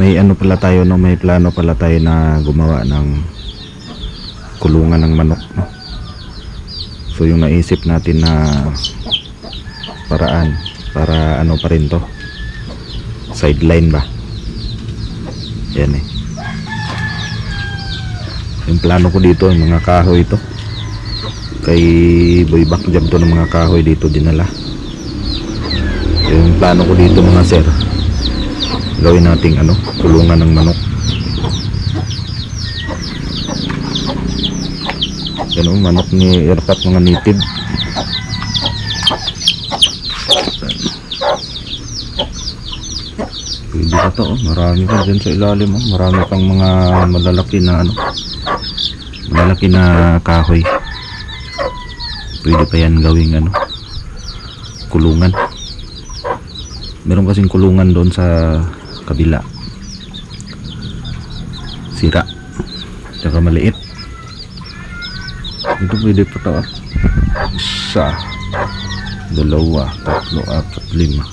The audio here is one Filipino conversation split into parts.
may ano pala tayo, no, may plano pala tayo na gumawa ng kulungan ng manok, no? So yung naisip natin na paraan para ano pa rin to, sideline ba, yan eh. Yung plano ko dito, yung mga kahoy ito kay Boy Bakjab to, ng mga kahoy dito dinala. Yung plano ko dito mga sir, gawin nating ano, kulungan ng manok. Yan o, manok ni Irpat, mga native. Pwede pa to, marami pa dyan sa ilalim, oh. Marami pang mga malalaki na ano, malalaki na kahoy. Pwede pa yan gawing ano, kulungan. Meron kasing kulungan doon sa kabila, sira tsaka maliit. Ito pwede pa to, isa, dalawa, tatlo, apat, lima.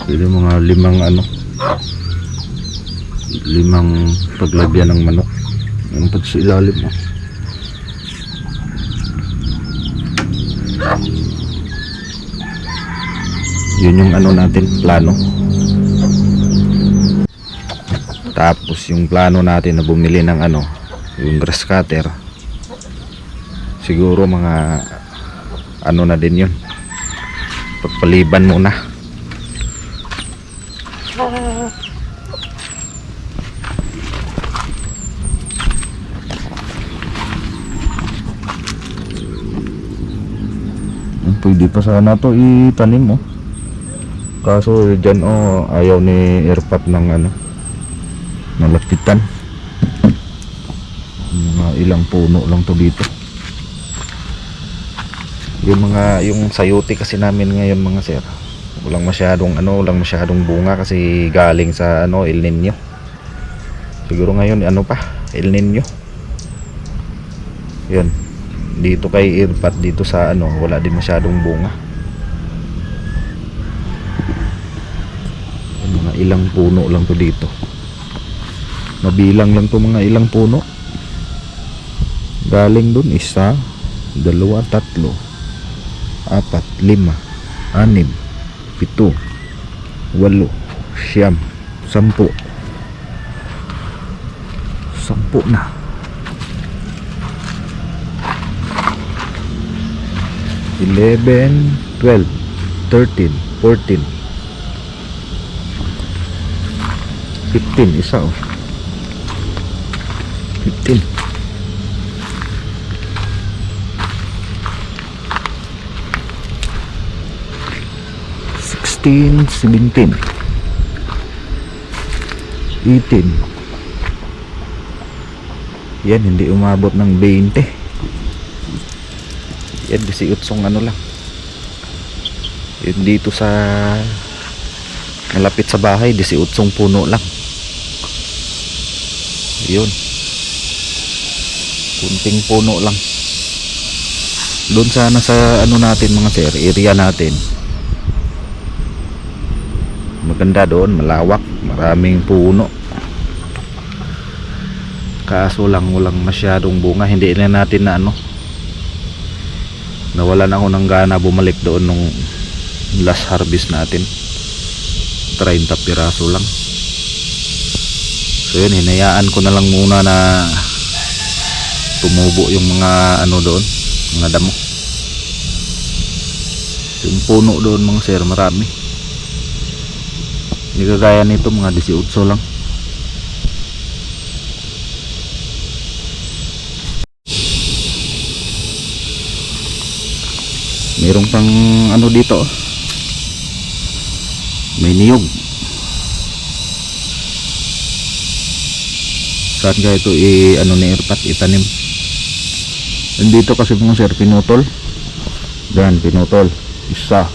Pwede mga limang ano, limang paglagyan ng manok. Yung pag sa ilalim mo, yun yung ano natin, plano. Tapos yung plano natin na bumili ng ano, yung grass cutter, siguro mga ano na din yun, pagpaliban muna. Pwede pa sana to itanim, oh. Kaso dyan, oh, ayaw ni Irpat ng ano, malapitan. Mga ilang puno lang to dito. Yung mga, yung sayote kasi namin ngayon mga sir, walang masyadong ano, walang masyadong bunga kasi galing sa ano, El Nino. Siguro ngayon ano pa, El Nino. Yun, dito kay Irpat, dito sa ano, wala din masyadong bunga. Mga ilang puno lang to dito, mabilang lang to, mga ilang puno. Galing dun, isa, dalawa, tatlo, apat, lima, anim, pito, walo, siyam, sampu. Sampu na. 11, 12, 13, 14, 15, isa, oh. 15, 16, 17, 18. Yan, hindi umabot ng 20. Yan, 18 ano lang. Yun dito sa malapit sa bahay, 18 puno lang. Yun, kunting puno lang. Doon sana sa ano natin mga sir, area natin, maganda doon, malawak, maraming puno. Kaso lang walang masyadong bunga. Hindi na natin na ano, nawalan ako ng gana bumalik doon nung last harvest natin. 30 piraso lang. So yun, hinayaan ko na lang muna na tumubo yung mga ano doon, mga damo. Yung puno doon mga sir, marami. Hindi kagaya nito, mga 18 lang. Mayroong pang ano dito, may niyog. Saan kaya ito ano ni Irpat itanim? Nandito kasi mga sir, pinutol. Diyan, pinutol. Isa.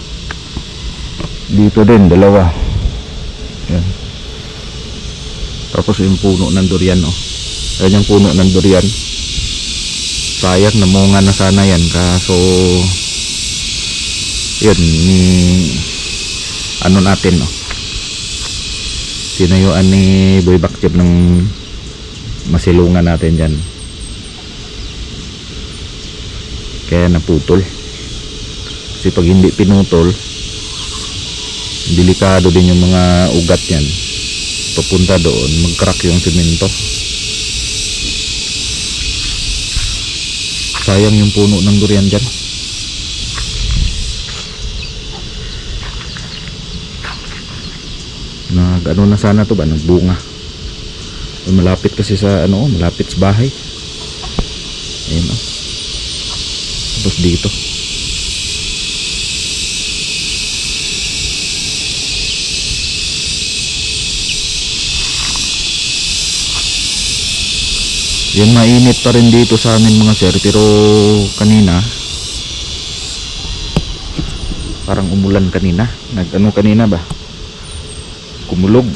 Dito din, dalawa. Yan. Tapos yung puno ng durian, oh. Ayan yung puno ng durian. Sayang, namunga na sana yan. Kaso yun, ano natin, no, tinayuan ni Boy Bakchip ng masilungan natin dyan, kaya naputol. Kasi pag hindi pinutol, delikado din yung mga ugat yan, papunta doon, mag-crack yung simento. Sayang yung puno ng durian dyan. Ano na sana to ba, nagbunga. Malapit kasi sa ano, malapit sa bahay. Ayun, oh. Tapos dito yan, mainit pa rin dito sa amin mga sir, pero kanina parang umulan kanina, nag-ano kanina ba, kumulog.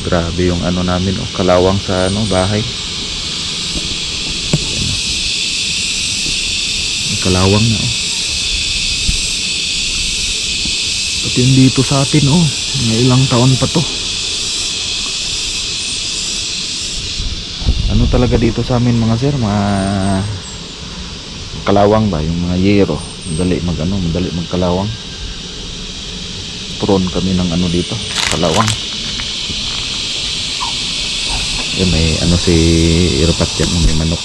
Grabe yung ano namin, oh, kalawang sa ano, bahay. May kalawang na, oh. At yung dito sa atin, oh, may ilang taon pa to. Ano talaga dito sa amin mga sir, mga kalawang ba, yung mga yero, madali magkalawang. Prone kami ng ano dito, kalawang. Yan, may ano si Irpat yan, may manok.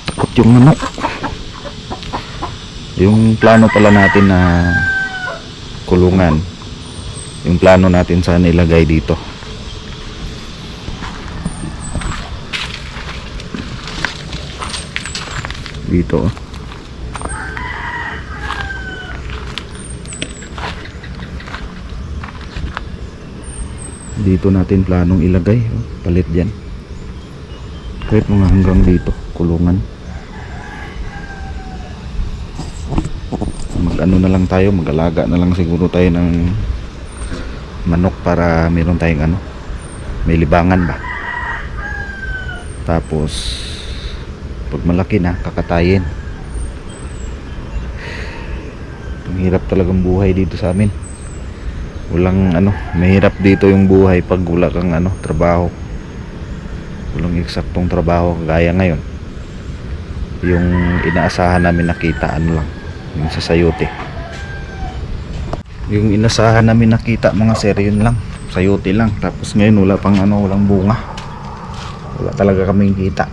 Takot yung manok. Yung plano pala natin na kulungan, yung plano natin sana ilagay dito. Dito, oh. Dito natin planong ilagay, oh. Palit dyan. Kahit mga hanggang dito, kulungan. Mag-ano na lang tayo, mag-alaga na lang siguro tayo ng manok para meron tayong ano, may libangan ba. Tapos pag malaki na, kakatayin. Ang hirap talagang buhay dito sa amin. Walang ano, mahirap dito yung buhay pag wala kang ano, trabaho. Walang eksaktong trabaho kagaya ngayon. Yung inaasahan namin nakita, ano lang, yung sa sayote. Yung inasahan namin nakita mga sir, yun lang, sayote lang. Tapos ngayon wala pang ano, walang bunga. Wala talaga kaming kita.